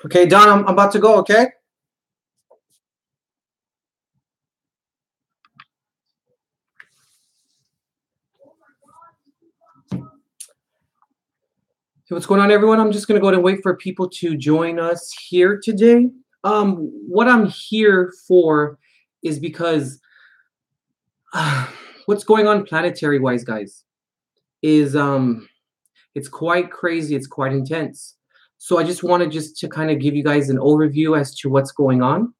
Okay, Don, I'm about to go, okay? Hey, what's going on, everyone? I'm just going to go ahead and wait for people to join us here today. What I'm here for is because what's going on planetary-wise, guys, is it's quite crazy. It's quite intense. So I just wanted to kind of give you guys an overview as to what's going on,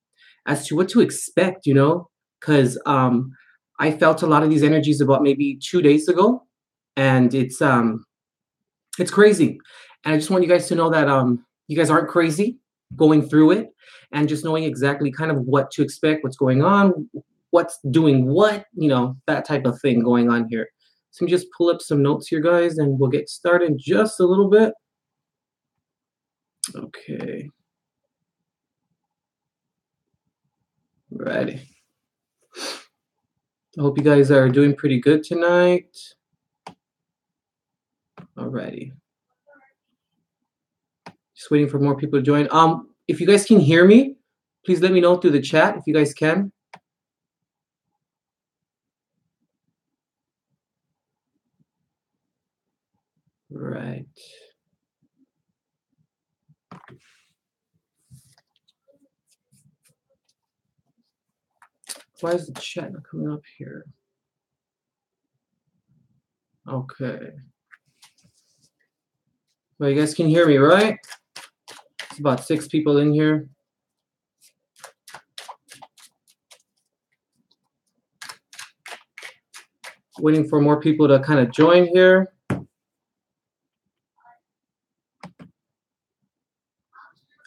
as to what to expect, you know, because I felt a lot of these energies about maybe 2 days ago, and it's crazy. And I just want you guys to know that you guys aren't crazy going through it, and just knowing exactly kind of what to expect, what's going on, what's doing what, you know, that type of thing going on here. So let me just pull up some notes here, guys, and we'll get started in just a little bit. Okay. Ready. I hope you guys are doing pretty good tonight. Alrighty. Just waiting for more people to join. If you guys can hear me, please let me know through the chat if you guys can. Right. Why is the chat not coming up here? Okay. Well, you guys can hear me, right? It's about 6 people in here. Waiting for more people to kind of join here.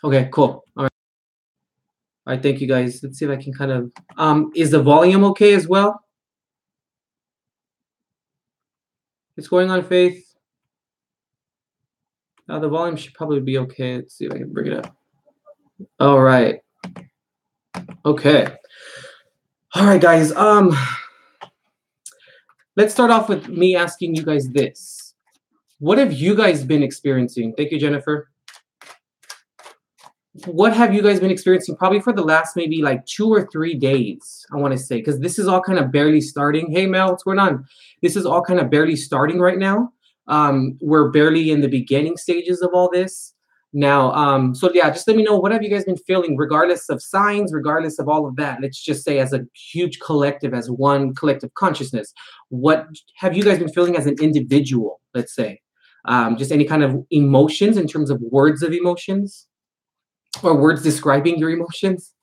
Okay, cool. All right. All right, thank you guys. Let's see if I can kind of is the volume okay as well? What's going on, Faith? The volume should probably be okay. Let's see if I can bring it up. All right. Okay. All right, guys. Let's start off with me asking you guys this. What have you guys been experiencing? Thank you, Jennifer. What have you guys been experiencing probably for the last maybe like 2 or 3 days, I want to say, because this is all kind of barely starting. Hey, Mel, what's going on? This is all kind of barely starting right now. We're barely in the beginning stages of all this now. So yeah, just let me know, what have you guys been feeling, regardless of signs, regardless of all of that? Let's just say as a huge collective, as one collective consciousness, what have you guys been feeling as an individual, let's say? Just any kind of emotions in terms of words of emotions or words describing your emotions.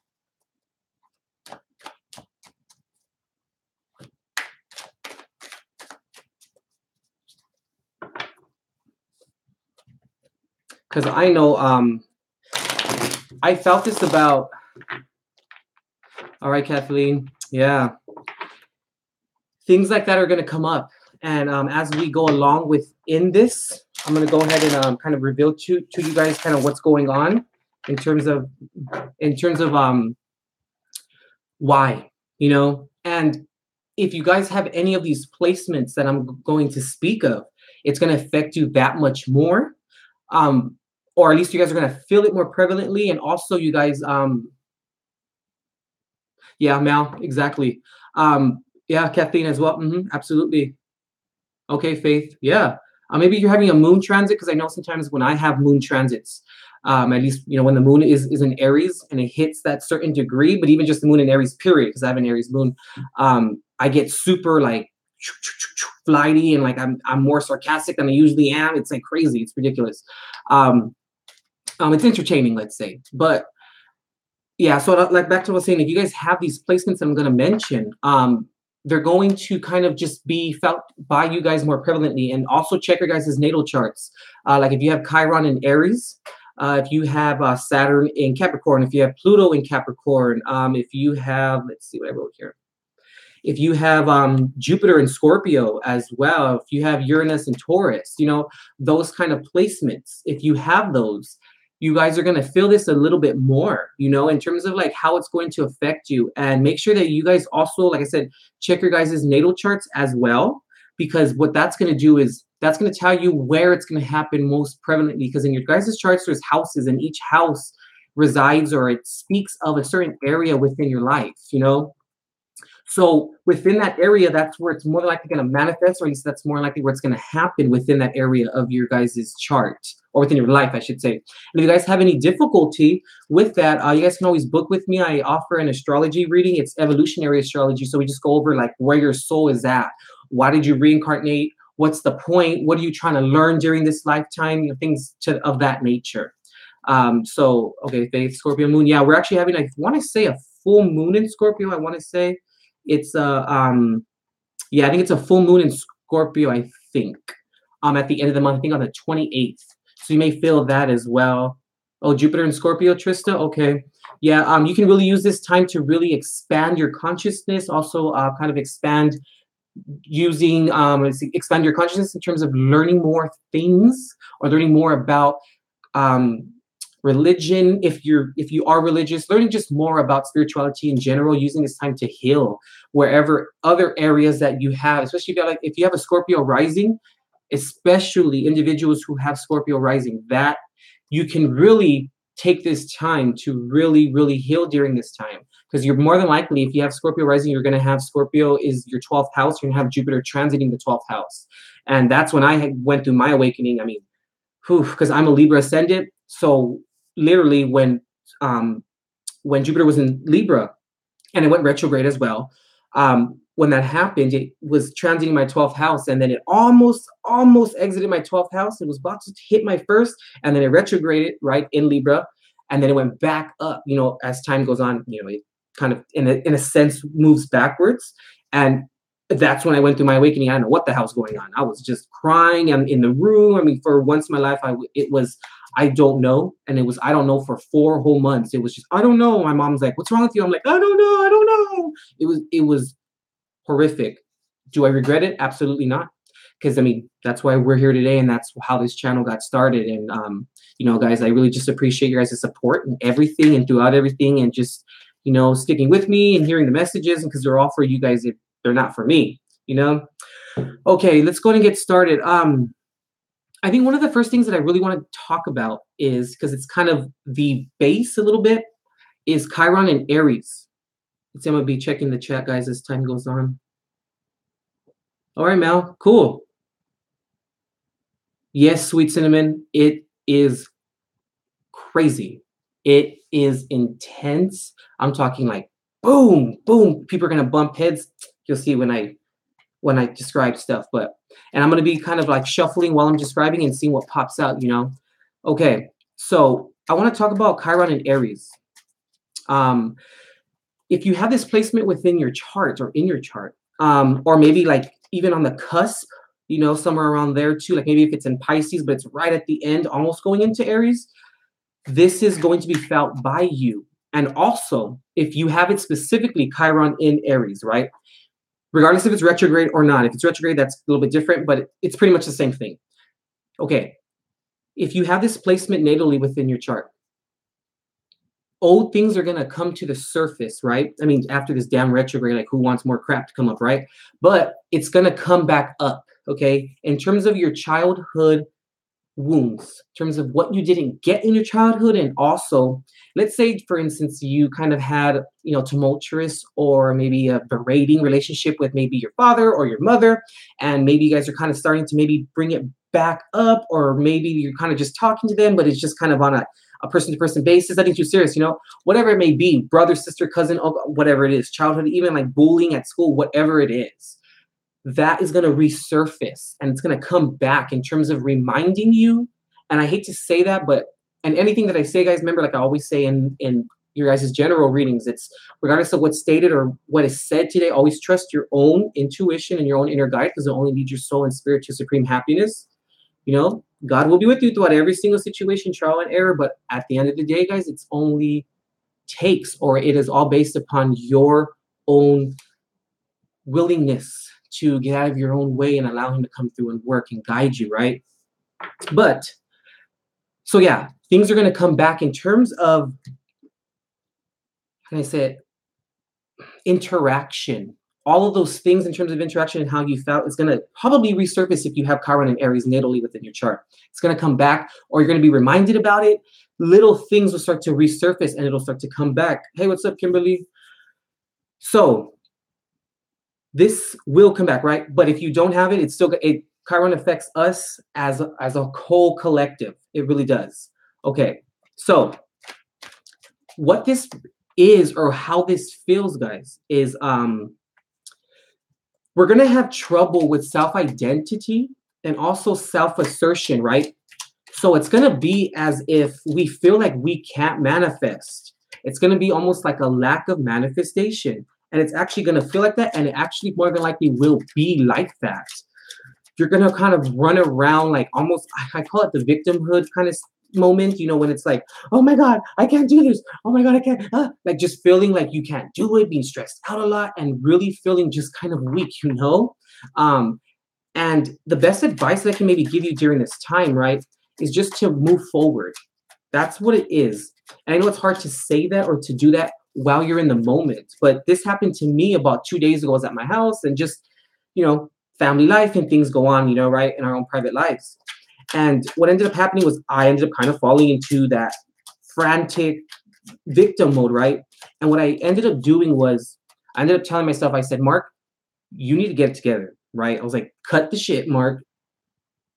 Because I know I felt this about, all right, Kathleen, yeah. Things like that are going to come up. And as we go along within this, I'm going to go ahead and kind of reveal to you guys kind of what's going on in terms of why, you know. And if you guys have any of these placements that I'm going to speak of, it's going to affect you that much more. Or at least you guys are going to feel it more prevalently. And also you guys, yeah, Mal, exactly. Yeah, Kathleen as well. Absolutely. Okay, Faith. Yeah. Maybe you're having a moon transit, because I know sometimes when I have moon transits, at least, you know, when the moon is in Aries and it hits that certain degree, but even just the moon in Aries period, because I have an Aries moon, I get super like flighty, and like I'm more sarcastic than I usually am. It's like crazy. It's ridiculous. It's entertaining, let's say. But yeah, so like back to what I was saying, if you guys have these placements I'm going to mention, they're going to kind of just be felt by you guys more prevalently. And also check your guys' natal charts. Like if you have Chiron and Aries, if you have Saturn in Capricorn, if you have Pluto in Capricorn, if you have, let's see what I wrote here. If you have Jupiter in Scorpio as well, if you have Uranus in Taurus, you know, those kind of placements, if you have those, you guys are going to feel this a little bit more, you know, in terms of like how it's going to affect you. And make sure that you guys also, like I said, check your guys' natal charts as well, because what that's going to do is That's going to tell you where it's going to happen most prevalently, because in your guys' charts, there's houses, and each house resides or it speaks of a certain area within your life, you know? So within that area, that's where it's more likely going to manifest, or at least that's more likely where it's going to happen within that area of your guys' chart, or within your life, I should say. And if you guys have any difficulty with that, you guys can always book with me. I offer an astrology reading. It's evolutionary astrology. So we just go over like where your soul is at. Why did you reincarnate? What's the point? What are you trying to learn during this lifetime? You know, things of that nature. So, okay, Faith, Scorpio Moon. Yeah, we're actually having, I want to say, a full moon in Scorpio. I want to say it's yeah, I think it's a full moon in Scorpio, I think. At the end of the month, I think on the 28th. So you may feel that as well. Oh, Jupiter in Scorpio, Trista. Okay. Yeah, you can really use this time to really expand your consciousness, also kind of expand using expand your consciousness in terms of learning more things or learning more about religion. If you are religious, learning just more about spirituality in general, using this time to heal wherever other areas that you have, especially if you have a Scorpio rising, especially individuals who have Scorpio rising, that you can really take this time to really, really heal during this time. Because you're more than likely, if you have Scorpio rising, you're going to have Scorpio is your 12th house. You're going to have Jupiter transiting the 12th house. And that's when I went through my awakening. I mean, because I'm a Libra ascendant. So literally when Jupiter was in Libra and it went retrograde as well, when that happened, it was transiting my 12th house, and then it almost exited my 12th house. It was about to hit my first, and then it retrograded right in Libra, and then it went back up. You know, as time goes on, you know, it kind of in a sense moves backwards, and that's when I went through my awakening. I don't know what the hell's going on. I was just crying. I'm in the room. I mean, for once in my life, it was I don't know, and it was I don't know for 4 whole months. It was just I don't know. My mom's like, "What's wrong with you?" I'm like, "I don't know. I don't know." It was horrific. Do I regret it? Absolutely not. Because I mean, that's why we're here today, and that's how this channel got started. And you know, guys, I really just appreciate your guys' support and everything, and throughout everything, and just you know, sticking with me and hearing the messages, because they're all for you guys. If they're not for me, you know. Okay, let's go ahead and get started. I think one of the first things that I really want to talk about is because it's kind of the base a little bit is Chiron and Aries. I'm gonna be checking the chat, guys, as time goes on. All right, Mel. Cool. Yes, sweet cinnamon. It is crazy. It is intense. I'm talking like boom, boom. People are gonna bump heads. You'll see when I describe stuff, and I'm gonna be kind of like shuffling while I'm describing and seeing what pops out, you know. Okay, so I want to talk about Chiron and Aries. If you have this placement within your chart or in your chart, or maybe like even on the cusp, you know, somewhere around there too, like maybe if it's in Pisces, but it's right at the end, almost going into Aries, this is going to be felt by you. And also, if you have it specifically Chiron in Aries, right? Regardless if it's retrograde or not. If it's retrograde, that's a little bit different, but it's pretty much the same thing. Okay. If you have this placement natally within your chart, old things are going to come to the surface, right? I mean, after this damn retrograde, like who wants more crap to come up, right? But it's going to come back up, okay? In terms of your childhood wounds, in terms of what you didn't get in your childhood, and also, let's say, for instance, you kind of had, you know, tumultuous or maybe a berating relationship with maybe your father or your mother, and maybe you guys are kind of starting to maybe bring it back up, or maybe you're kind of just talking to them, but it's just kind of on a person-to-person basis, nothing too serious, you know, whatever it may be, brother, sister, cousin, whatever it is, childhood, even like bullying at school, whatever it is, that is going to resurface and it's going to come back in terms of reminding you. And I hate to say that, but, and anything that I say, guys, remember, like I always say in your guys' general readings, it's regardless of what's stated or what is said today, always trust your own intuition and your own inner guide, because it only leads your soul and spirit to supreme happiness. You know, God will be with you throughout every single situation, trial and error. But at the end of the day, guys, it's only takes, or it is all based upon your own willingness to get out of your own way and allow him to come through and work and guide you, right? But, so yeah, things are going to come back in terms of, how can I say it, interaction, all of those things in terms of interaction and how you felt is going to probably resurface if you have Chiron and Aries natally within your chart. It's going to come back, or you're going to be reminded about it. Little things will start to resurface and it'll start to come back. Hey, what's up, Kimberly? So this will come back, right? But if you don't have it, it's still, Chiron affects us as a whole collective. It really does. Okay, so what this is, or how this feels, guys, is we're going to have trouble with self-identity and also self-assertion, right? So it's going to be as if we feel like we can't manifest. It's going to be almost like a lack of manifestation. And it's actually going to feel like that. And it actually more than likely will be like that. You're going to kind of run around like almost, I call it the victimhood kind of moment, you know, when it's like, oh my God, I can't do this. Oh my God, I can't. Like just feeling like you can't do it, being stressed out a lot and really feeling just kind of weak, you know? And the best advice that I can maybe give you during this time, right, is just to move forward. That's what it is. And I know it's hard to say that or to do that while you're in the moment, but this happened to me about 2 days ago. I was at my house and just, you know, family life and things go on, you know, right, in our own private lives. And what ended up happening was I ended up kind of falling into that frantic victim mode, right? And what I ended up doing was I ended up telling myself, I said, Mark, you need to get it together, right? I was like, cut the shit, Mark.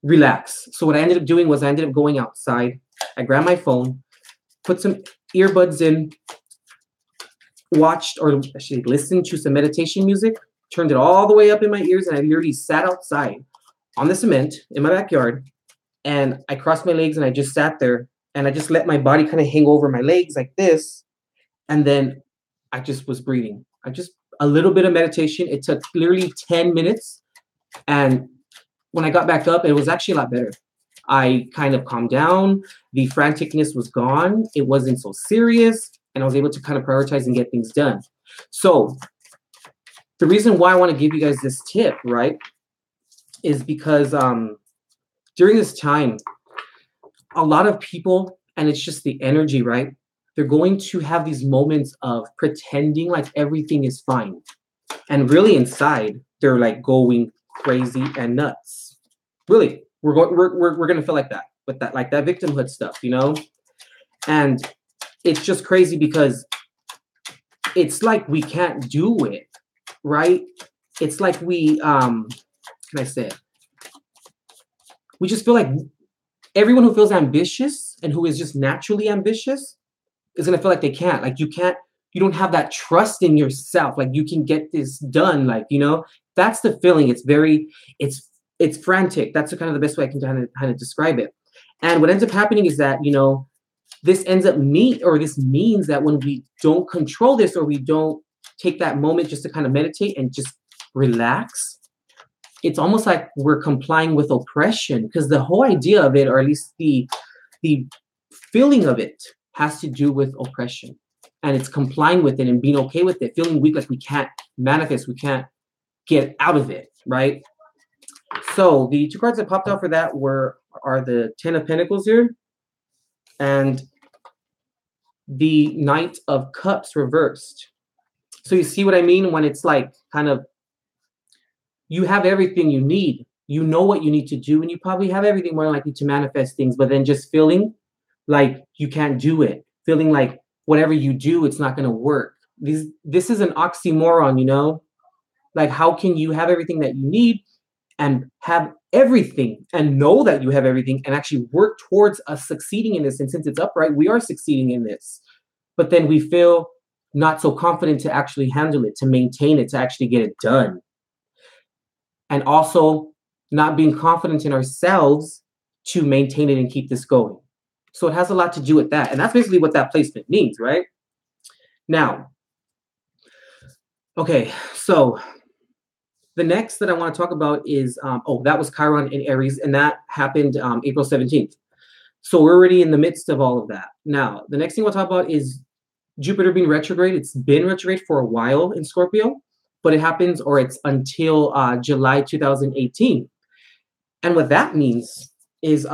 Relax. So what I ended up doing was I ended up going outside. I grabbed my phone, put some earbuds in, watched or actually listened to some meditation music, turned it all the way up in my ears, and I literally sat outside on the cement in my backyard, and I crossed my legs and I just sat there and I just let my body kind of hang over my legs like this. And then I just was breathing. A little bit of meditation. It took literally 10 minutes. And when I got back up, it was actually a lot better. I kind of calmed down. The franticness was gone. It wasn't so serious. And I was able to kind of prioritize and get things done. So the reason why I want to give you guys this tip, right, is because during this time, a lot of people, and it's just the energy, right? They're going to have these moments of pretending like everything is fine. And really inside, they're like going crazy and nuts. Really, we're going to feel like that with that, like that victimhood stuff, you know? And it's just crazy because it's like we can't do it, right? It's like we, can I say it? We just feel like everyone who feels ambitious and who is just naturally ambitious is going to feel like they can't. Like you don't have that trust in yourself. Like you can get this done. Like, you know, that's the feeling. It's frantic. That's kind of the best way I can kind of describe it. And what ends up happening is that, you know, this means that when we don't control this or we don't take that moment just to kind of meditate and just relax, it's almost like we're complying with oppression, because the whole idea of it, or at least the feeling of it, has to do with oppression. And it's complying with it and being okay with it, feeling weak, like we can't manifest, we can't get out of it, right? So the two cards that popped out for that are the Ten of Pentacles here and the Knight of Cups reversed. So you see what I mean when it's like kind of, you have everything you need. You know what you need to do, and you probably have everything more likely to manifest things, but then just feeling like you can't do it. Feeling like whatever you do, it's not going to work. This is an oxymoron, you know? Like, how can you have everything that you need and have everything and know that you have everything and actually work towards us succeeding in this? And since it's upright, we are succeeding in this. But then we feel not so confident to actually handle it, to maintain it, to actually get it done. And also not being confident in ourselves to maintain it and keep this going. So it has a lot to do with that. And that's basically what that placement means, right? Now, okay, so the next that I want to talk about is, that was Chiron and Aries, and that happened April 17th. So we're already in the midst of all of that. Now, the next thing we'll talk about is Jupiter being retrograde. It's been retrograde for a while in Scorpio, but it happens, or it's until July 2018. And what that means is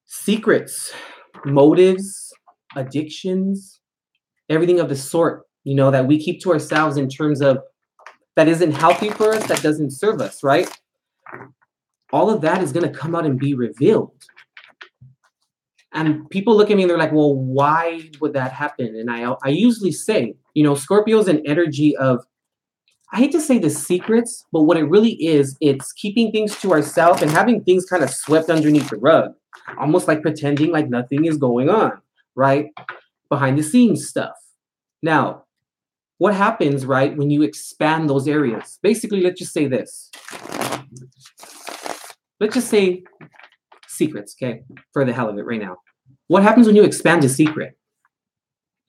secrets, motives, addictions, everything of the sort, you know, that we keep to ourselves in terms of that isn't healthy for us, that doesn't serve us, right? All of that is going to come out and be revealed. And people look at me and they're like, well, why would that happen? And I usually say, you know, Scorpio is an energy of, I hate to say the secrets, but what it really is, it's keeping things to ourselves and having things kind of swept underneath the rug, almost like pretending like nothing is going on, right? Behind the scenes stuff. Now, what happens, right, when you expand those areas? Basically, let's just say this. Let's just say secrets, okay, for the hell of it right now. What happens when you expand a secret?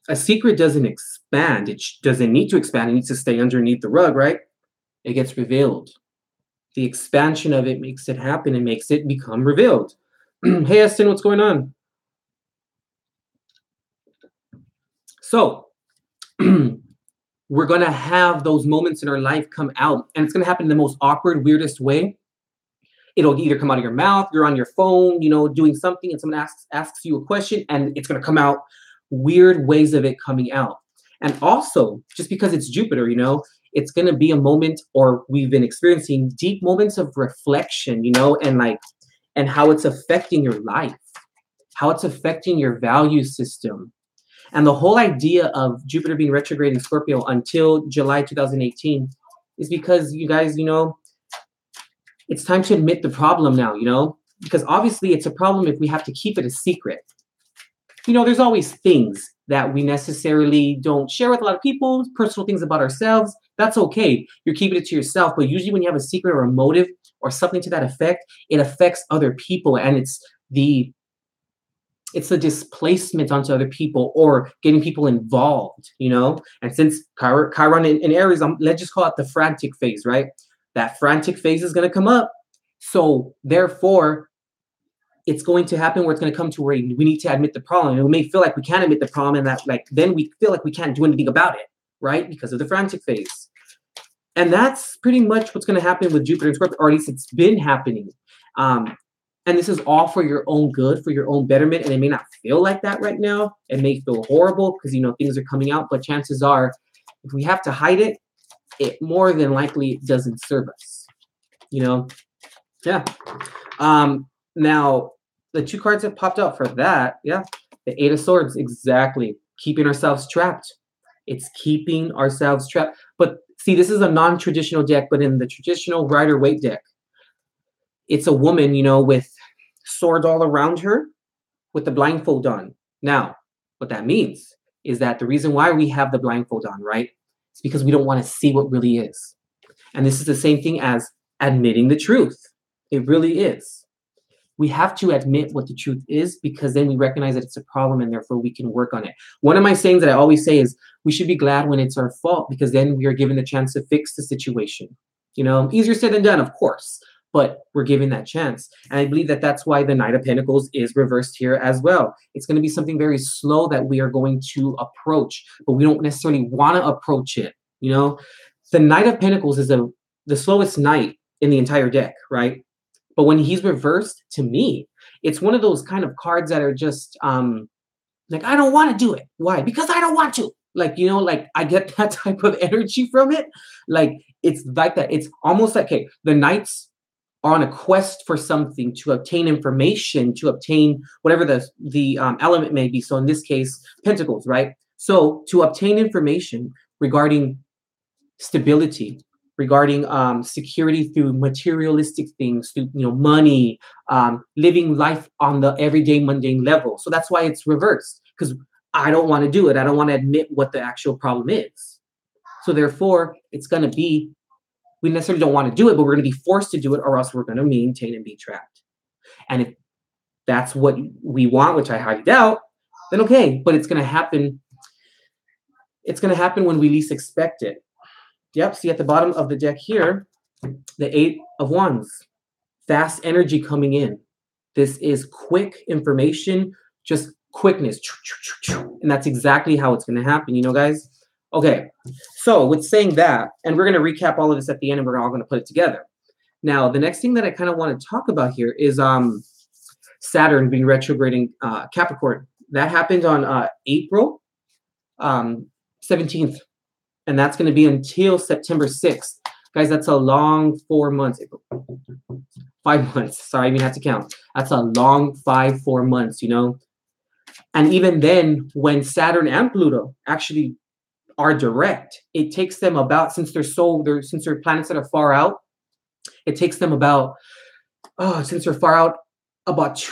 A secret doesn't expand. It doesn't need to expand. It needs to stay underneath the rug, right? It gets revealed. The expansion of it makes it happen and makes it become revealed. Hey, Eston, what's going on? So, we're going to have those moments in our life come out, and it's going to happen in the most awkward, weirdest way. It'll either come out of your mouth, you're on your phone, you know, doing something, and someone asks you a question, and it's going to come out weird ways of it coming out. And also, just because it's Jupiter, you know, it's going to be a moment, or we've been experiencing deep moments of reflection, you know, and how it's affecting your life, how it's affecting your value system. And the whole idea of Jupiter being retrograde in Scorpio until July 2018 is because, you guys, you know, it's time to admit the problem now, you know, because obviously it's a problem if we have to keep it a secret. You know, there's always things that we necessarily don't share with a lot of people, personal things about ourselves. That's okay. You're keeping it to yourself. But usually when you have a secret or a motive or something to that effect, it affects other people. And it's the displacement onto other people or getting people involved, you know? And since Chiron and Aries, let's just call it the frantic phase, right? That frantic phase is going to come up. So therefore, it's going to happen where it's going to come to where we need to admit the problem. And we may feel like we can't admit the problem, and that like then we feel like we can't do anything about it, right? Because of the frantic phase. And that's pretty much what's going to happen with Jupiter and Scorpio, or at least it's been happening. And this is all for your own good, for your own betterment. And it may not feel like that right now. It may feel horrible because, you know, things are coming out. But chances are, if we have to hide it, it more than likely doesn't serve us, you know? Yeah. Now, the two cards that popped out for that, yeah, the Eight of Swords, exactly. Keeping ourselves trapped. It's keeping ourselves trapped. But see, this is a non-traditional deck, but in the traditional Rider-Waite deck, it's a woman, you know, with swords all around her with the blindfold on. Now, what that means is that the reason why we have the blindfold on, right, is because we don't want to see what really is. And this is the same thing as admitting the truth. It really is. We have to admit what the truth is because then we recognize that it's a problem and therefore we can work on it. One of my sayings that I always say is we should be glad when it's our fault because then we are given the chance to fix the situation. You know, easier said than done, of course, but we're given that chance. And I believe that that's why the Knight of Pentacles is reversed here as well. It's going to be something very slow that we are going to approach, but we don't necessarily want to approach it. You know, the Knight of Pentacles is the slowest knight in the entire deck, right? But when he's reversed, to me, it's one of those kind of cards that are just like, I don't want to do it. Why? Because I don't want to. Like, you know, like I get that type of energy from it. Like, it's like that. It's almost like, okay, the knights are on a quest for something to obtain information, to obtain whatever the element may be. So in this case, pentacles, right? So to obtain information regarding stability, regarding security through materialistic things, through, you know, money, living life on the everyday mundane level. So that's why it's reversed, because I don't want to do it. I don't want to admit what the actual problem is. So therefore, it's going to be, we necessarily don't want to do it, but we're going to be forced to do it, or else we're going to maintain and be trapped. And if that's what we want, which I highly doubt, then okay, but it's going to happen. It's going to happen when we least expect it. Yep, see at the bottom of the deck here, the Eight of Wands. Fast energy coming in. This is quick information, just quickness. And that's exactly how it's going to happen, you know, guys? Okay, so with saying that, and we're going to recap all of this at the end, and we're all going to put it together. Now, the next thing that I kind of want to talk about here is Saturn being retrograding Capricorn. That happened on April 17th. And that's going to be until September 6th. Guys, that's a long 4 months. 5 months. Sorry, I even have to count. That's a long 4 months, you know? And even then, when Saturn and Pluto actually are direct, it takes them about, since they're planets that are far out, it takes them about, since they're far out, about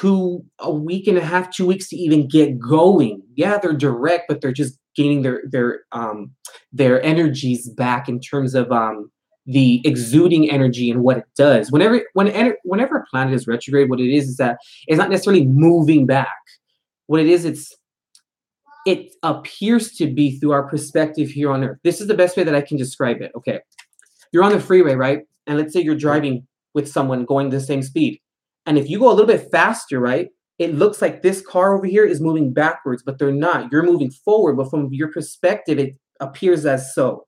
a week and a half, 2 weeks to even get going. Yeah, they're direct, but they're just gaining their energies back in terms of the exuding energy and what it does. Whenever a planet is retrograde, what it is that it's not necessarily moving back. What it is, it appears to be through our perspective here on Earth. This is the best way that I can describe it. Okay, you're on the freeway, right? And let's say you're driving with someone going the same speed. And if you go a little bit faster, right, it looks like this car over here is moving backwards, but they're not. You're moving forward, but from your perspective, it appears as so.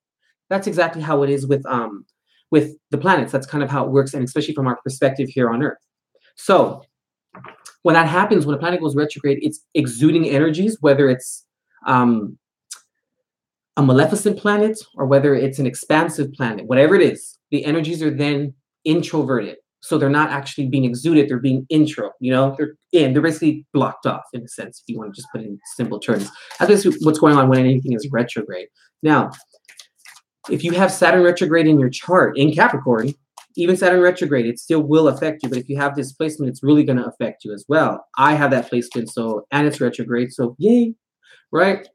That's exactly how it is with the planets. That's kind of how it works, and especially from our perspective here on Earth. So when that happens, when a planet goes retrograde, it's exuding energies, whether it's a maleficent planet or whether it's an expansive planet, whatever it is, the energies are then introverted. So they're not actually being exuded, they're being intro, you know, they're basically blocked off in a sense, if you want to just put it in simple terms. That's basically what's going on when anything is retrograde. Now, if you have Saturn retrograde in your chart in Capricorn, even Saturn retrograde, it still will affect you. But if you have this placement, it's really going to affect you as well. I have that placement, and it's retrograde, so yay, right?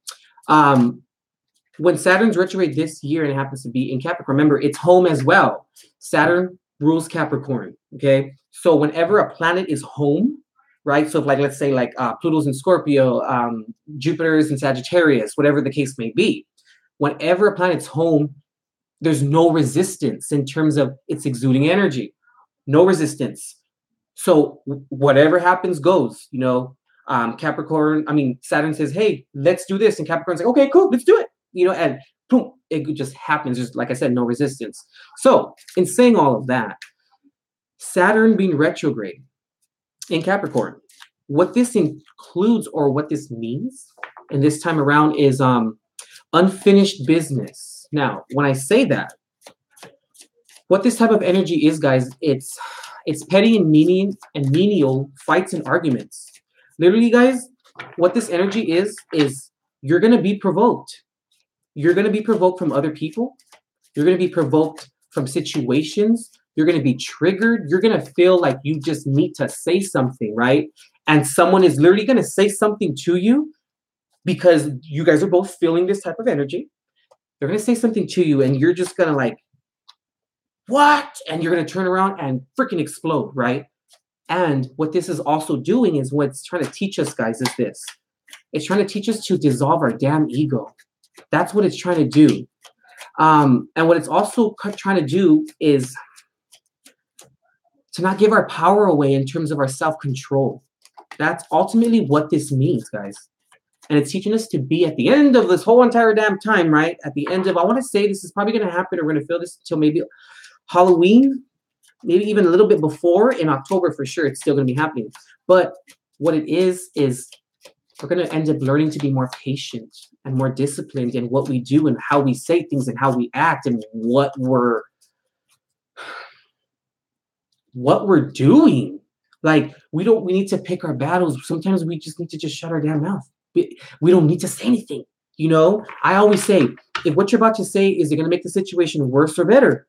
When Saturn's retrograde this year and it happens to be in Capricorn, remember, it's home as well. Saturn rules Capricorn, okay? So whenever a planet is home, right? So if, like, let's say Pluto's in Scorpio, Jupiter's in Sagittarius, whatever the case may be, whenever a planet's home, there's no resistance in terms of its exuding energy. No resistance. So whatever happens goes, you know. Saturn says, hey, let's do this. And Capricorn's like, okay, cool, let's do it. You know, and boom, it just happens. There's, like I said, no resistance. So in saying all of that, Saturn being retrograde in Capricorn, what this includes or what this means, and this time around, is unfinished business. Now, when I say that, what this type of energy is, guys, it's petty and menial fights and arguments. Literally, guys, what this energy is you're going to be provoked. You're going to be provoked from other people. You're going to be provoked from situations. You're going to be triggered. You're going to feel like you just need to say something, right? And someone is literally going to say something to you because you guys are both feeling this type of energy. They're going to say something to you, and you're just going to like, what? And you're going to turn around and freaking explode, right? And what this is also doing is what it's trying to teach us, guys, is this. It's trying to teach us to dissolve our damn ego. That's what it's trying to do. And what it's also trying to do is to not give our power away in terms of our self-control. That's ultimately what this means, guys. And it's teaching us to be at the end of this whole entire damn time, right? At the end of, I want to say this is probably going to happen, or we're going to feel this until maybe Halloween, maybe even a little bit before. In October, for sure, it's still going to be happening. But what it is we're going to end up learning to be more patient and more disciplined in what we do and how we say things and how we act and what we're doing. Like, we need to pick our battles. Sometimes we just need to just shut our damn mouth. We don't need to say anything. You know, I always say, if what you're about to say is it going to make the situation worse or better?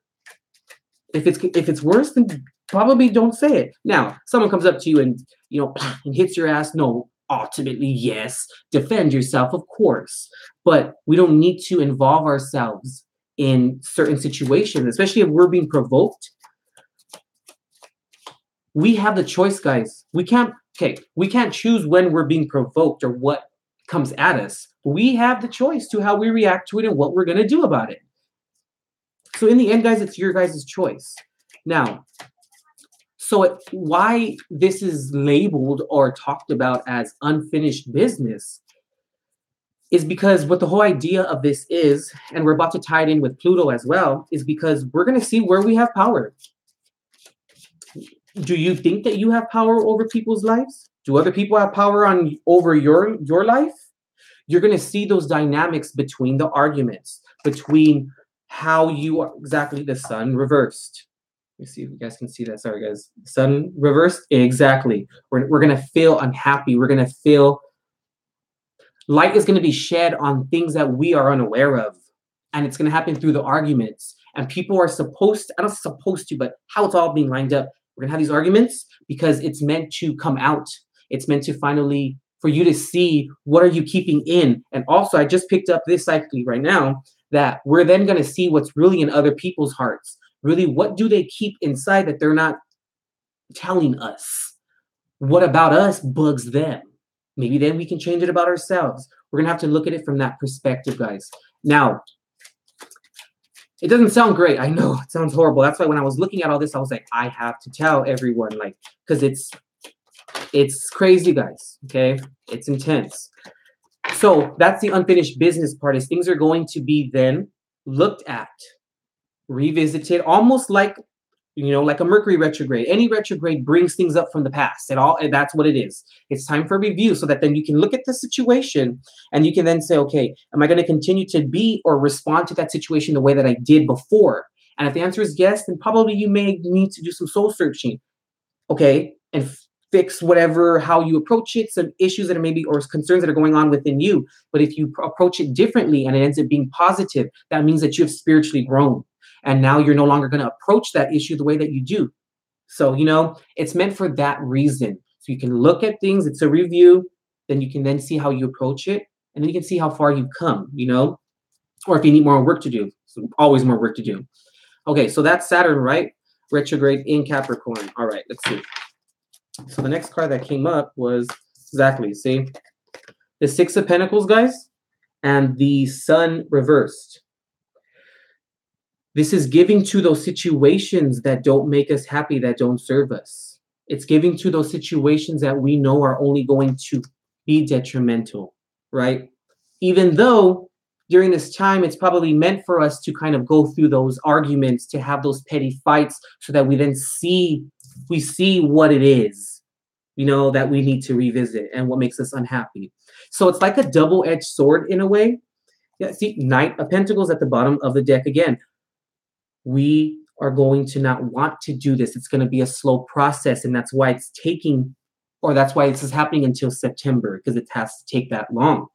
If it's worse, then probably don't say it. Now, someone comes up to you and, you know, and hits your ass. No, ultimately, yes, defend yourself, of course. But we don't need to involve ourselves in certain situations, especially if we're being provoked. We have the choice, guys. We can't choose when we're being provoked or what comes at us. We have the choice to how we react to it and what we're going to do about it. So in the end, guys, it's your guys' choice. Now, why this is labeled or talked about as unfinished business is because what the whole idea of this is, and we're about to tie it in with Pluto as well, is because we're going to see where we have power. Do you think that you have power over people's lives? Do other people have power over your life? You're going to see those dynamics between the arguments. between how you are exactly the sun reversed. Let me see if you guys can see that. Sorry, guys. Sun reversed. Exactly. We're going to feel unhappy. We're going to feel light is going to be shed on things that we are unaware of. And it's going to happen through the arguments. And people are supposed to, I don't know supposed to, but how it's all being lined up. We're going to have these arguments because it's meant to come out. It's meant to finally, for you to see what are you keeping in. And also, I just picked up this cycle right now that we're then going to see what's really in other people's hearts. Really, what do they keep inside that they're not telling us? What about us bugs them? Maybe then we can change it about ourselves. We're going to have to look at it from that perspective, guys. Now, it doesn't sound great. I know it sounds horrible. That's why when I was looking at all this, I was like, I have to tell everyone, like, because it's crazy, guys. Okay, it's intense. So that's the unfinished business part. Is things are going to be then looked at, revisited, almost like, you know, like a Mercury retrograde. Any retrograde brings things up from the past. That's what it is. It's time for review so that then you can look at the situation and you can then say, okay, am I going to continue to be or respond to that situation the way that I did before? And if the answer is yes, then probably you may need to do some soul searching, okay, and fix whatever, how you approach it, some issues that are maybe, or concerns that are going on within you. But if you approach it differently and it ends up being positive, that means that you have spiritually grown. And now you're no longer going to approach that issue the way that you do. So, you know, it's meant for that reason. So you can look at things, it's a review, then you can then see how you approach it, and then you can see how far you've come, you know, or if you need more work to do. So always more work to do. Okay, so that's Saturn, right? Retrograde in Capricorn. All right, let's see. So the next card that came up was exactly, see, the Six of Pentacles, guys, and the Sun reversed. This is giving to those situations that don't make us happy, that don't serve us. It's giving to those situations that we know are only going to be detrimental, right? Even though during this time, it's probably meant for us to kind of go through those arguments, to have those petty fights so that we then see what it is, you know, that we need to revisit and what makes us unhappy. So it's like a double-edged sword in a way. Yeah, see, Knight of Pentacles at the bottom of the deck again. We are going to not want to do this. It's going to be a slow process, and that's why it's taking, or that's why this is happening until September, because it has to take that long.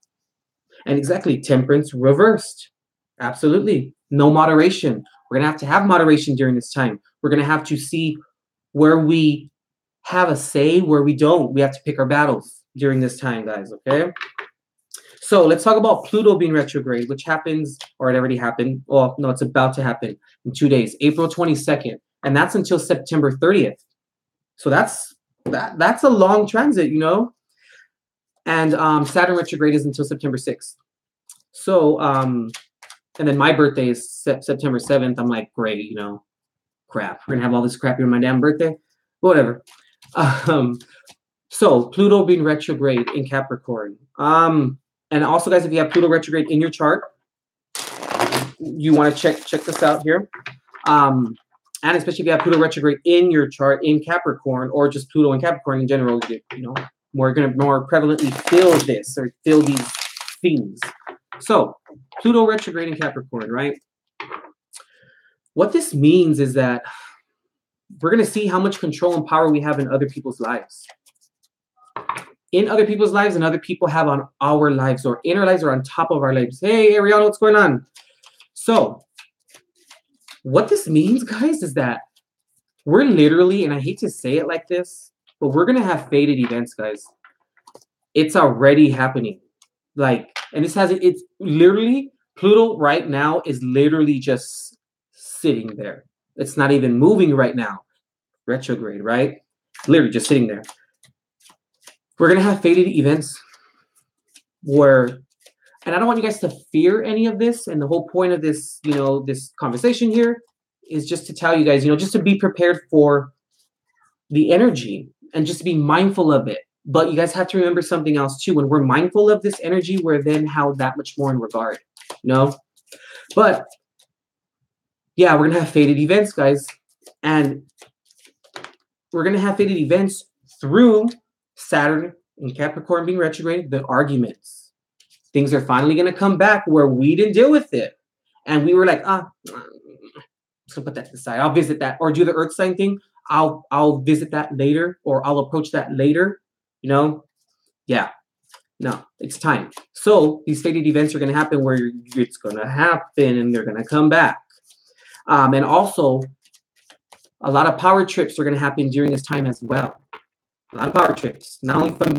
And exactly, Temperance reversed. Absolutely. No moderation. We're going to have moderation during this time. We're going to have to see where we have a say, where we don't. We have to pick our battles during this time, guys, okay? So let's talk about Pluto being retrograde, which happens, or it already happened. Well, no, it's about to happen in 2 days, April 22nd. And that's until September 30th. So that's a long transit, you know? And Saturn retrograde is until September 6th. So, and then my birthday is September 7th. I'm like, great, you know, crap. We're going to have all this crap on my damn birthday. Whatever. So Pluto being retrograde in Capricorn. And also, guys, if you have Pluto retrograde in your chart, you want to check this out here. And especially if you have Pluto retrograde in your chart in Capricorn, or just Pluto and Capricorn in general, you know, we're going to more prevalently feel this or feel these things. So Pluto retrograde in Capricorn, right? What this means is that we're going to see how much control and power we have in other people's lives. In other people's lives, and other people have on our lives, or in our lives, or on top of our lives. Hey, Ariana, what's going on? So what this means, guys, is that we're literally, and I hate to say it like this, but we're going to have fated events, guys. It's already happening. Like, and it's literally, Pluto right now is literally just sitting there. It's not even moving right now. Retrograde, right? Literally just sitting there. We're going to have fated events where, and I don't want you guys to fear any of this. And the whole point of this, you know, this conversation here is just to tell you guys, you know, just to be prepared for the energy and just to be mindful of it. But you guys have to remember something else too. When we're mindful of this energy, we're then held that much more in regard, you know? But yeah, we're going to have fated events, guys. And we're going to have fated events through Saturn and Capricorn being retrograde, the arguments. Things are finally going to come back where we didn't deal with it. And we were like, just gonna put that to the side. I'll visit that, or do the Earth sign thing. I'll visit that later, or I'll approach that later. You know, yeah. No, it's time. So these fated events are going to happen where it's going to happen, and they're going to come back. And also, a lot of power trips are going to happen during this time as well. A lot of power trips, not only from,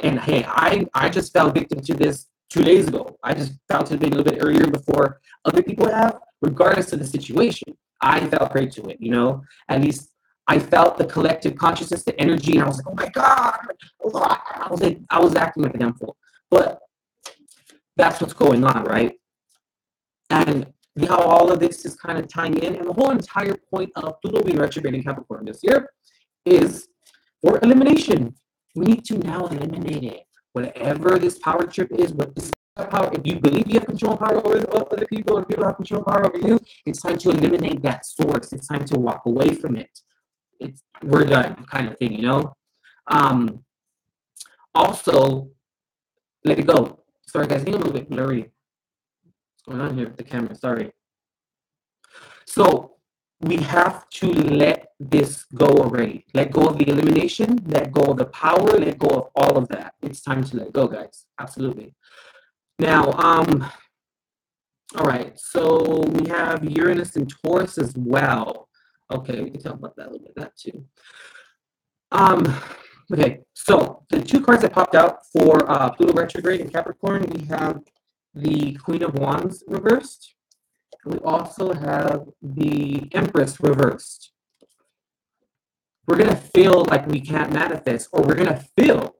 and hey, I just fell victim to this 2 days ago. I just fell to it a little bit earlier before other people have, regardless of the situation. I fell prey to it, at least I felt the collective consciousness, the energy, and I was like, oh my God. I was acting like a damn fool. But that's what's going on, right? And how all of this is kind of tying in, and the whole entire point of Pluto being retrograde in Capricorn this year is for elimination. We need to now eliminate it. Whatever this power trip is, what this power, if you believe you have control power over other people, or people have control power over you, it's time to eliminate that source. It's time to walk away from it. We're done, kind of thing, Also, let it go. Sorry, guys, I think I'm a little bit blurry. What's going on here with the camera? Sorry. So we have to let this go already. Let go of the elimination, let go of the power, let go of all of that. It's time to let go, guys. Absolutely. Now, all right, so we have Uranus and Taurus as well. Okay, we can talk about that a little bit, that too. Okay, so the two cards that popped out for Pluto retrograde in Capricorn, we have the Queen of Wands reversed. And we also have the Empress reversed. We're going to feel like we can't manifest, or we're going to feel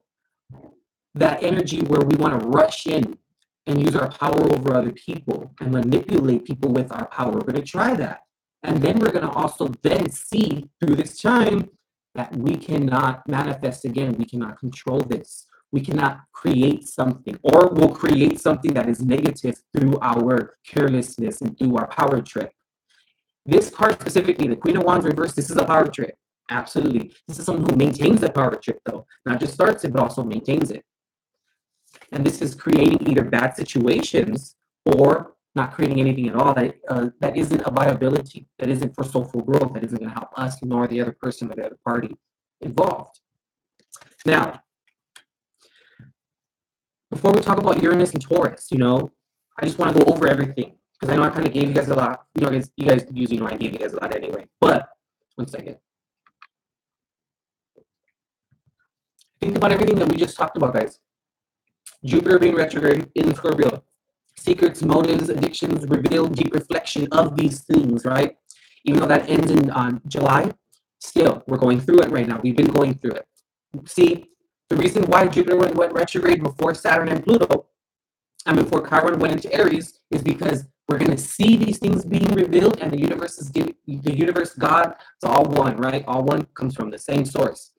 that energy where we want to rush in and use our power over other people and manipulate people with our power. We're going to try that. And then we're going to also then see through this time that we cannot manifest again. We cannot control this. We cannot create something, or we'll create something that is negative through our carelessness and through our power trip. This card specifically, the Queen of Wands reversed, this is a power trip. Absolutely. This is someone who maintains the power trip, though. Not just starts it, but also maintains it. And this is creating either bad situations or not creating anything at all that isn't a viability, that isn't for soulful growth, that isn't going to help us nor the other person or the other party involved. Now, before we talk about Uranus and Taurus, I just want to go over everything because I know I kind of gave you guys a lot. You guys usually know I gave you guys a lot anyway. But 1 second. Think about everything that we just talked about, guys. Jupiter being retrograde in Scorpio. Secrets, motives, addictions, reveal deep reflection of these things, right? Even though that ends in July, still, we're going through it right now. We've been going through it. See, the reason why Jupiter went retrograde before Saturn and Pluto, and before Chiron went into Aries, is because we're going to see these things being revealed, and the universe is giving, the universe, God, it's all one, right? All one comes from the same source.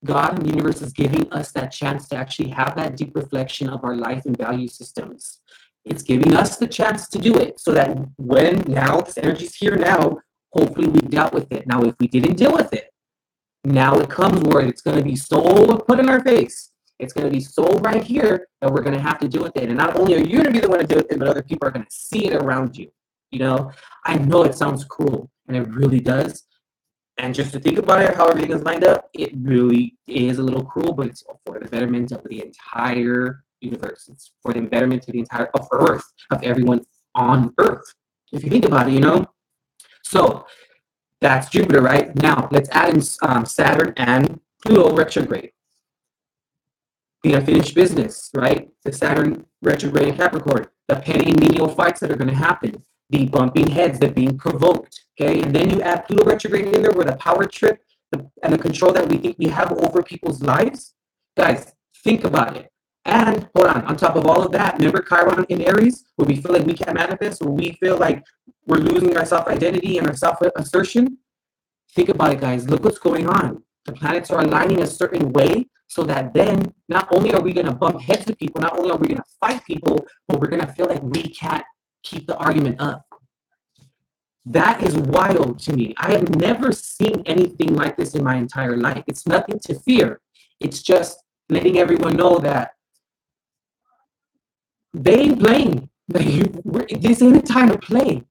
God and the universe is giving us that chance to actually have that deep reflection of our life and value systems. It's giving us the chance to do it so that when now this energy's here now, hopefully we dealt with it. Now, if we didn't deal with it, now it comes where it's going to be so put in our face. It's going to be so right here that we're going to have to deal with it. And not only are you going to be the one to deal with it, but other people are going to see it around you. I know it sounds cruel, and it really does. And just to think about it, how everything is lined up, it really is a little cruel, but it's for the betterment of the entire universe. It's for the betterment of the entire of Earth, of everyone on Earth. If you think about it, So that's Jupiter, right? Now let's add in Saturn and Pluto retrograde. The unfinished business, right? The Saturn retrograde in Capricorn. The petty and menial fights that are going to happen. The bumping heads, that being provoked, okay? And then you add Pluto retrograde in there with a power trip and the control that we think we have over people's lives. Guys, think about it. And hold on top of all of that, remember Chiron in Aries, where we feel like we can't manifest, where we feel like we're losing our self-identity and our self-assertion? Think about it, guys. Look what's going on. The planets are aligning a certain way so that then not only are we going to bump heads with people, not only are we going to fight people, but we're going to feel like we can't keep the argument up. That is wild to me. I have never seen anything like this in my entire life. It's nothing to fear. It's just letting everyone know that they ain't playing. This ain't a time to play.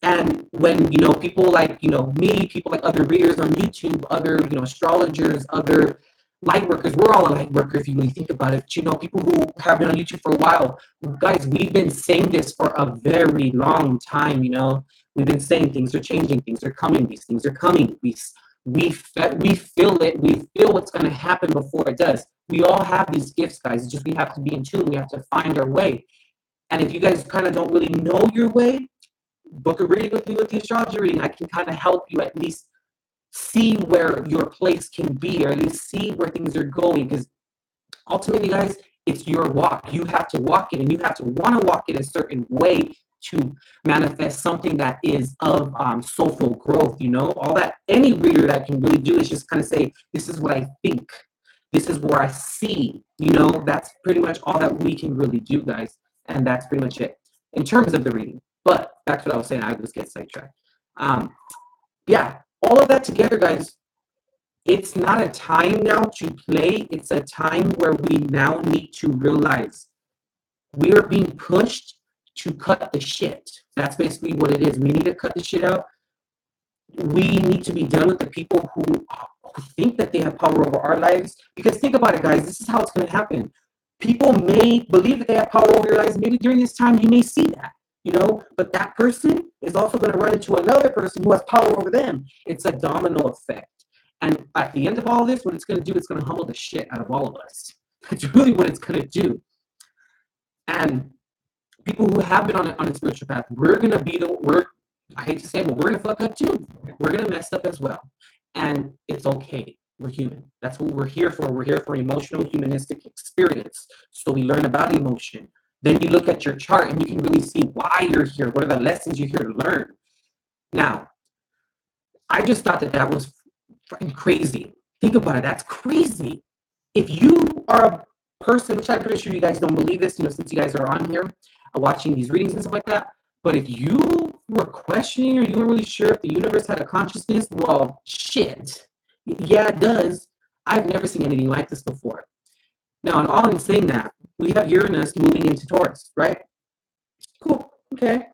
And when, people like, me, people like other readers on YouTube, other, astrologers, other light workers, we're all a light worker if you really think about it. But, people who have been on YouTube for a while, guys, we've been saying this for a very long time, We've been saying things are changing, things are coming, these things are coming. We feel it, we feel what's going to happen before it does. We all have these gifts, guys. It's just we have to be in tune. We have to find our way. And if you guys kind of don't really know your way, book a reading with me with the astrology reading. I can kind of help you at least see where your place can be, or at least see where things are going. Because ultimately, guys, it's your walk. You have to walk it, and you have to want to walk it a certain way to manifest something that is of soulful growth. All that any reader that can really do is just kind of say, this is what I think. This is where I see. That's pretty much all that we can really do, guys. And that's pretty much it in terms of the reading. But that's what I was saying. I just get sidetracked. Yeah, all of that together, guys, it's not a time now to play. It's a time where we now need to realize we are being pushed to cut the shit. That's basically what it is. We need to cut the shit out. We need to be done with the people who think that they have power over our lives. Because think about it, guys. This is how it's going to happen. People may believe that they have power over your lives. Maybe during this time, you may see that. But that person is also going to run into another person who has power over them. It's a domino effect. And at the end of all this, what it's going to do, it's going to humble the shit out of all of us. That's really what it's going to do. And people who have been on a spiritual path, we're going to be I hate to say it, but we're going to fuck up too. We're going to mess up as well. And it's okay. We're human. That's what we're here for. We're here for emotional, humanistic experience. So we learn about emotion. Then you look at your chart and you can really see why you're here. What are the lessons you're here to learn? Now, I just thought that was fucking crazy. Think about it. That's crazy. If you are a person, which I'm pretty sure you guys don't believe this, since you guys are on here watching these readings and stuff like that. But if you were questioning or you weren't really sure if the universe had a consciousness, well, shit. Yeah, it does. I've never seen anything like this before. Now, and all in saying that, we have Uranus moving into Taurus, right? Cool. Okay.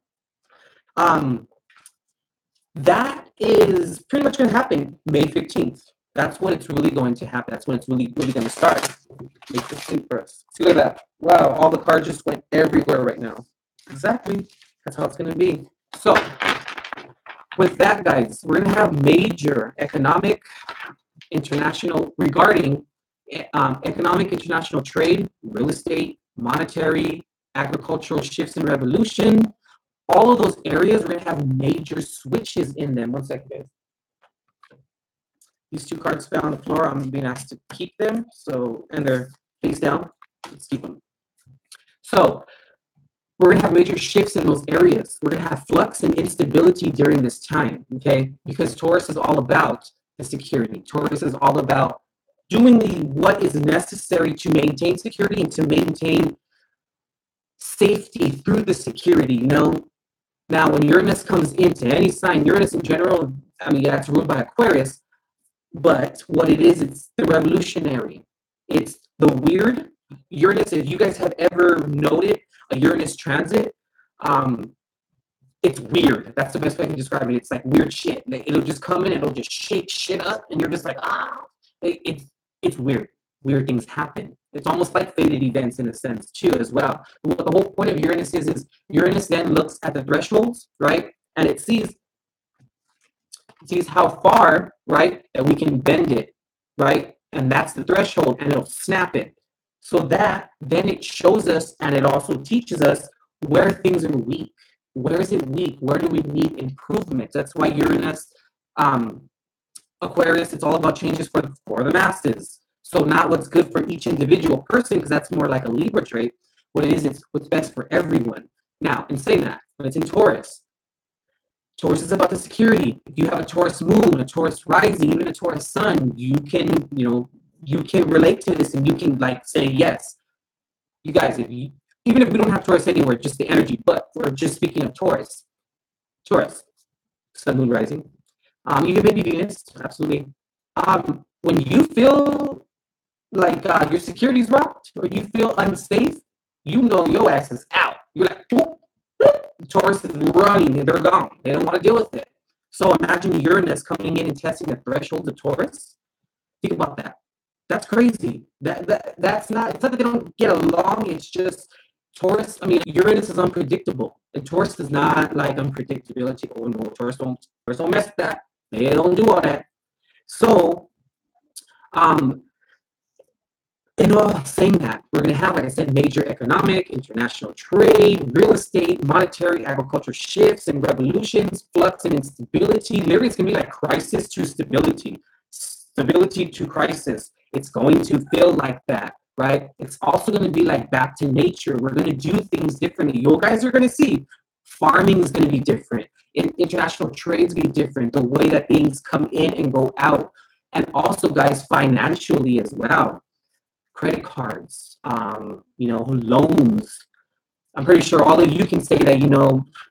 That is pretty much going to happen May 15th. That's when it's really going to happen. That's when it's really, really going to start. May 15th for us. See, look at that. Wow, all the cards just went everywhere right now. Exactly. That's how it's going to be. So, with that, guys, we're going to have major economic international regarding economic international trade, real estate, monetary, agricultural shifts and revolution. All of those areas, we're going to have major switches in them. One second, guys. These two cards fell on the floor. I'm being asked to keep them. And they're face down. Let's keep them. So, we're going to have major shifts in those areas. We're going to have flux and instability during this time, okay? Because Taurus is all about the security. Taurus is all about doing what is necessary to maintain security and to maintain safety through the security, Now, when Uranus comes into any sign, Uranus in general, it's ruled by Aquarius, but what it is, it's the revolutionary. It's the weird. Uranus, if you guys have ever noted a Uranus transit, it's weird. That's the best way I can describe it. It's like weird shit. It'll just come in, it'll just shake shit up, and you're just like, it's weird. Weird things happen. It's almost like fated events in a sense too, as well. What the whole point of Uranus is Uranus then looks at the thresholds, right, and it sees how far, right, that we can bend it, right, and that's the threshold, and it'll snap it. So that then it shows us, and it also teaches us where things are weak. Where is it weak? Where do we need improvements? That's why Uranus, Aquarius, it's all about changes for the masses. So not what's good for each individual person, because that's more like a Libra trait. What it is, it's what's best for everyone. Now, in saying that, when it's in Taurus, Taurus is about the security. If you have a Taurus moon, a Taurus rising, even a Taurus sun, you can relate to this, and you can say yes. You guys, even if we don't have Taurus anywhere, just the energy, but we're just speaking of Taurus, sun, moon, rising, even maybe Venus, absolutely. When you feel like your security's rocked or you feel unsafe, your ass is out. You're like, whoop, whoop. Taurus is running and they're gone. They don't want to deal with it. So imagine Uranus coming in and testing the threshold of Taurus. Think about that. That's crazy. That's not. It's not that they don't get along. It's just Taurus. I mean, Uranus is unpredictable, and Taurus is not like unpredictability. Oh no, Taurus don't mess with that. They don't do all that. So, saying that, we're going to have, like I said, major economic, international trade, real estate, monetary, agriculture shifts and revolutions, flux and instability. Literally, it's going to be like crisis to stability, stability to crisis. It's going to feel like that, right? It's also going to be like back to nature. We're going to do things differently. You guys are going to see farming is going to be different. International trades be different. The way that things come in and go out. And also, guys, financially as well. Credit cards, loans. I'm pretty sure all of you can say that,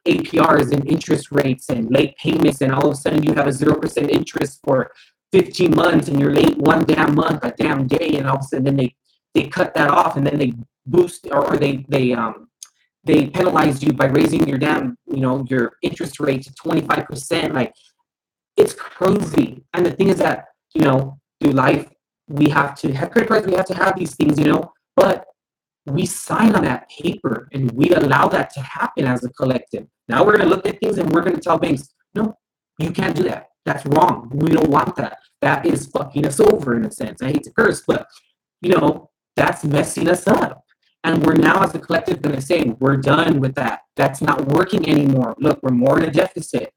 APRs and interest rates and late payments, and all of a sudden you have a 0% interest for 15 months and you're late one damn month, a damn day, and all of a sudden then they cut that off and then they boost or they penalize you by raising your damn, your interest rate to 25%. Like, it's crazy. And the thing is that, through life, we have to have credit cards, we have to have these things, but we sign on that paper and we allow that to happen as a collective. Now we're going to look at things and we're going to tell banks, no, you can't do that. That's wrong. We don't want that. That is fucking us over in a sense. I hate to curse, but, that's messing us up. And we're now as a collective going to say, we're done with that. That's not working anymore. Look, we're more in a deficit.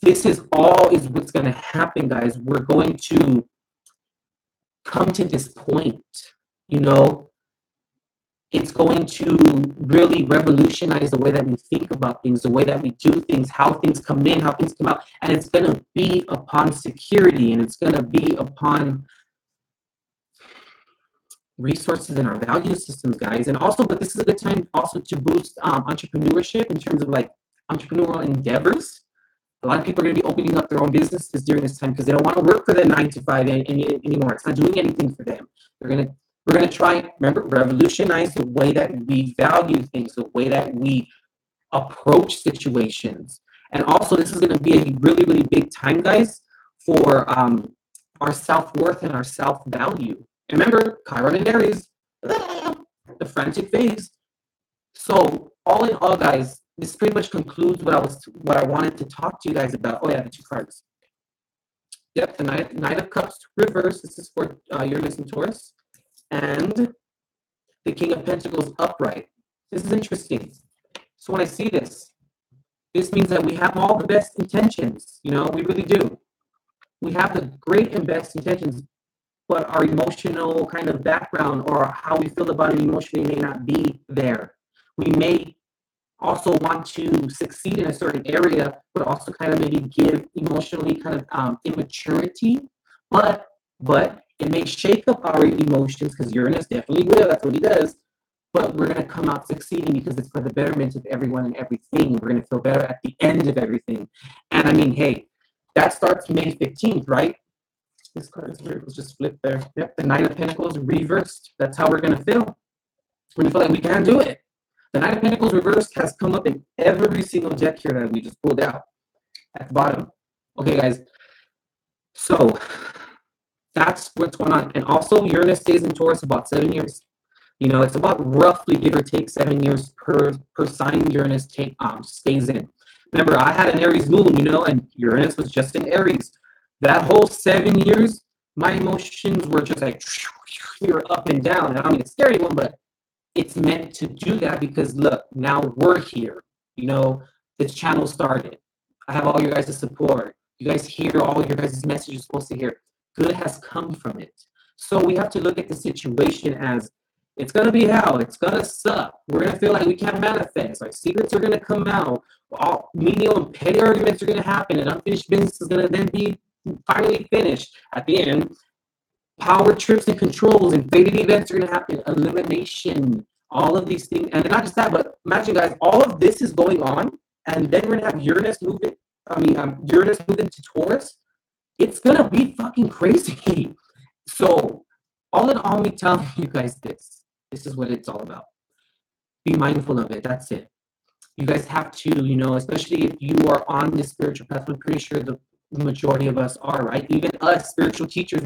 This is what's going to happen, guys. We're going to come to this point, it's going to really revolutionize the way that we think about things, the way that we do things, how things come in, how things come out, and it's going to be upon security, and it's going to be upon resources in our value systems, guys. And also, but this is a good time also to boost entrepreneurship in terms of like entrepreneurial endeavors. A lot of people are going to be opening up their own businesses during this time because they don't want to work for the 9 to 5 anymore. It's not doing anything for them. We're going to try, remember, revolutionize the way that we value things, the way that we approach situations. And also, this is going to be a really, really big time, guys, for our self-worth and our self-value. And remember, Chiron and Aries, the frantic phase. So, all in all, guys, this pretty much concludes what I wanted to talk to you guys about. Oh yeah, the 2 cards. Yep, the Knight of Cups reverse. This is for Uranus and Taurus, and the King of Pentacles upright. This is interesting. So when I see this means that we have all the best intentions. We really do. We have the great and best intentions, but our emotional kind of background or how we feel about it emotionally may not be there. We may also want to succeed in a certain area, but also kind of maybe give emotionally kind of immaturity. But it may shake up our emotions because Uranus definitely will. That's what he does. But we're going to come out succeeding because it's for the betterment of everyone and everything. We're going to feel better at the end of everything. And I mean, hey, that starts May 15th, right? This card is weird. Let's just flip there. Yep, the Knight of Pentacles reversed. That's how we're going to feel. We're going to feel like we can do it. The Knight of Pentacles reversed has come up in every single deck here that we just pulled out at the bottom. Okay, guys. So that's what's going on. And also, Uranus stays in Taurus about 7 years. It's about roughly, give or take, 7 years per sign Uranus stays in. Remember, I had an Aries moon, and Uranus was just in Aries. That whole 7 years, my emotions were just like up and down. And I don't mean a scary one, but it's meant to do that because look, now we're here. This channel started. I have all your guys' support. You guys hear all your guys' messages you're supposed to hear. Good has come from it. So we have to look at the situation as it's gonna be hell. It's gonna suck. We're gonna feel like we can't manifest. Our secrets are gonna come out. All menial and petty arguments are gonna happen, and unfinished business is gonna then be finally finished at the end. Power trips and controls and fated events are going to happen. Elimination, all of these things. And not just that, but imagine, guys, all of this is going on. And then we're going to have Uranus moving to Taurus. It's going to be fucking crazy. So all in all, me telling you guys this is what it's all about. Be mindful of it. That's it. You guys have to, you know, especially if you are on this spiritual path. I'm pretty sure the majority of us are, right? Even us spiritual teachers,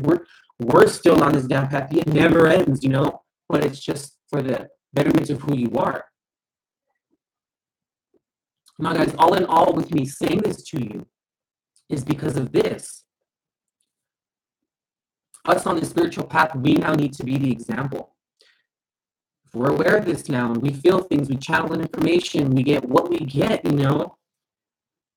we're still on this damn path. It never ends, you know. But it's just for the betterment of who you are. Now, guys, all in all, with me saying this to you is because of this. Us on the spiritual path, we now need to be the example. If we're aware of this now, and we feel things, we channel in information, we get what we get, you know,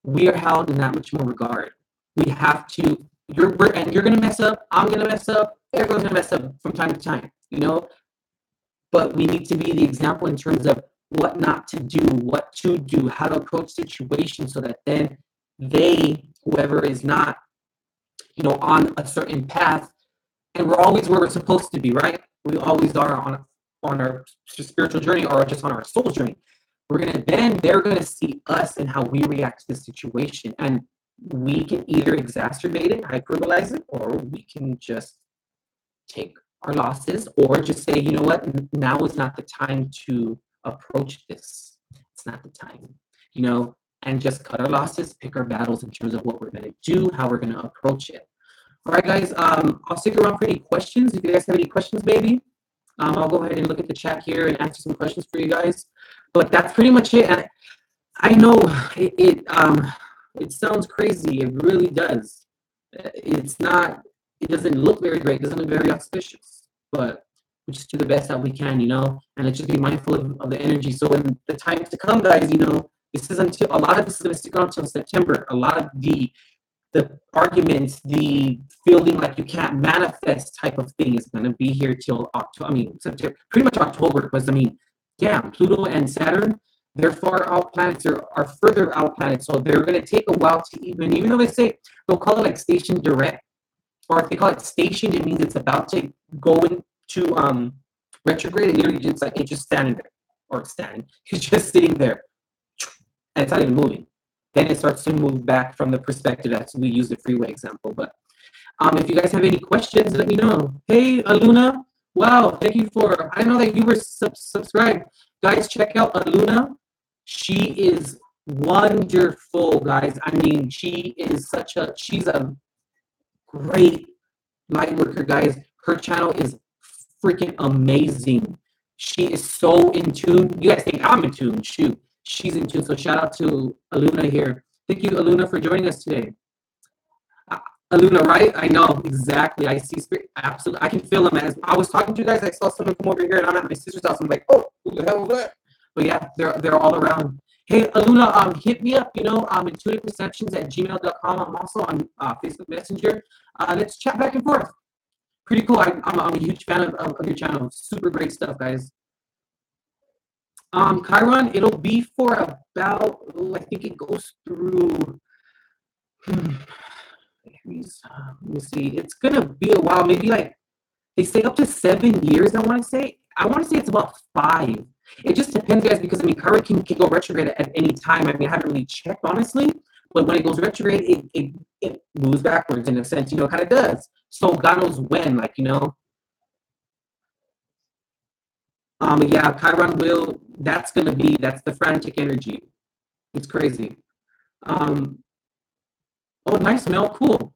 we are held in that much more regard. We have to, and you're gonna mess up, I'm gonna mess up, everyone's gonna mess up from time to time, you know, but we need to be the example in terms of what not to do, what to do, how to approach situations so that then they, whoever is not, you know, on a certain path, and we're always where we're supposed to be, right? We always are on our spiritual journey or just on our soul journey. They're gonna see us and how we react to the situation, and we can either exacerbate it, hyperbolize it, or we can just take our losses, or just say, you know what, now is not the time to approach this. It's not the time, you know, and just cut our losses, pick our battles in terms of what we're gonna do, how we're gonna approach it. All right, guys, I'll stick around for any questions. If you guys have any questions, maybe, I'll go ahead and look at the chat here and answer some questions for you guys. But that's pretty much it. And I know it sounds crazy. It really does. It's not. It doesn't look very great. It doesn't look very auspicious. But we just do the best that we can, you know. And let's just be mindful of the energy. So in the times to come, guys, you know, this is until a lot of this is going to stick on until September. A lot of the arguments, the feeling like you can't manifest type of thing is going to be here till October. I mean, September, pretty much October, because I mean, yeah, Pluto and Saturn, they're far out planets, are further out planets, so they're going to take a while to even though they say they'll call it like station direct, or if they call it stationed, it means it's about to go into retrograde. And literally, it's like it's just standing there, or standing, it's just sitting there, and it's not even moving. Then it starts to move back from the perspective that we use the freeway example. But if you guys have any questions, let me know. Hey, Aluna. Wow, thank you for, I know that you were subscribed. Guys, check out Aluna. She is wonderful, guys. I mean, she's a great light worker, guys. Her channel is freaking amazing. She is so in tune. You guys think I'm in tune? Shoot. She's in tune. So shout out to Aluna here. Thank you, Aluna, for joining us today. Aluna, right? I know exactly. I see spirit. Absolutely, I can feel them. As I was talking to you guys, I saw someone come over here, and I'm at my sister's house. I'm like, oh, who the hell was that? But yeah, they're all around. Hey, Aluna, hit me up. You know, intuitiveperceptions@gmail.com. I'm also on Facebook Messenger. Let's chat back and forth. Pretty cool. I'm a huge fan of your channel. Super great stuff, guys. Chiron, it'll be for about, I think it goes through, let me see, it's gonna be a while, maybe like, they say up to 7 years, I want to say it's about 5. It just depends, guys, because I mean, Chiron can go retrograde at any time. I mean, I haven't really checked, honestly, but when it goes retrograde, it moves backwards in a sense, you know, it kind of does. So God knows when, like, you know. Yeah, Chiron that's the frantic energy. It's crazy. Oh, nice, Mel. Cool.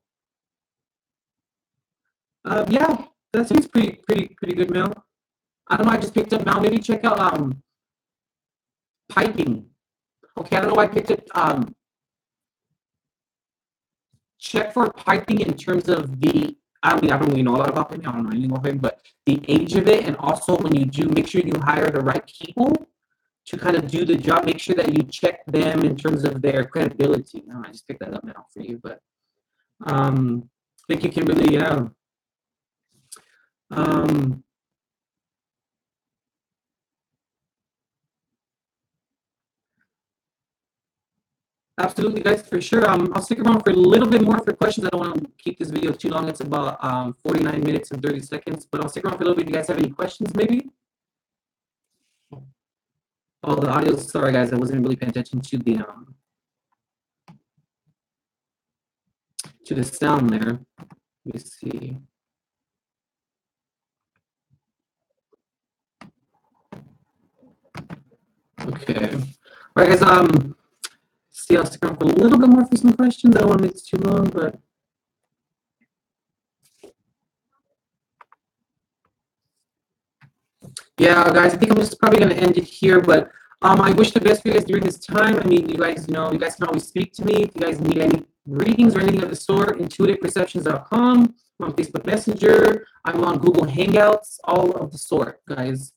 Yeah, that seems pretty good, Mel. I don't know. I just picked up Mel. Maybe check out piping. Okay, I don't know why I picked up check for piping in terms of the. I mean, I don't really know a lot about him. I don't know anything about him, but the age of it, and also when you do, make sure you hire the right people to kind of do the job. Make sure that you check them in terms of their credibility. No, I just picked that up now for you, but I think you can really, yeah. Absolutely, guys, for sure. I'll stick around for a little bit more for questions. I don't want to keep this video too long. It's about 49 minutes and 30 seconds, but I'll stick around for a little bit. You guys have any questions, maybe? Oh, the audio. Sorry, guys, I wasn't really paying attention to the sound there. Let me see. Okay. All right, guys. See, I'll stick around for a little bit more for some questions. I don't want to make this too long, but yeah, guys, I think I'm just probably going to end it here. But I wish the best for you guys during this time. I mean, you guys can always speak to me if you guys need any readings or anything of the sort. Intuitiveperceptions.com. I'm on Facebook Messenger. I'm on Google Hangouts. All of the sort, guys.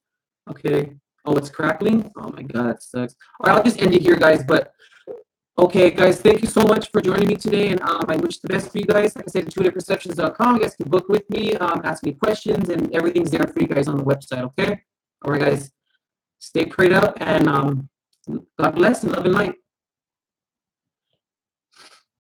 Okay. Oh, it's crackling. Oh my God, it sucks. All right, I'll just end it here, guys. But okay, guys, thank you so much for joining me today, and I wish the best for you guys. Like I said, intuitiveperceptions.com. You guys can book with me, ask me questions, and everything's there for you guys on the website, okay? All right, guys, stay prayed up, and God bless and love and light.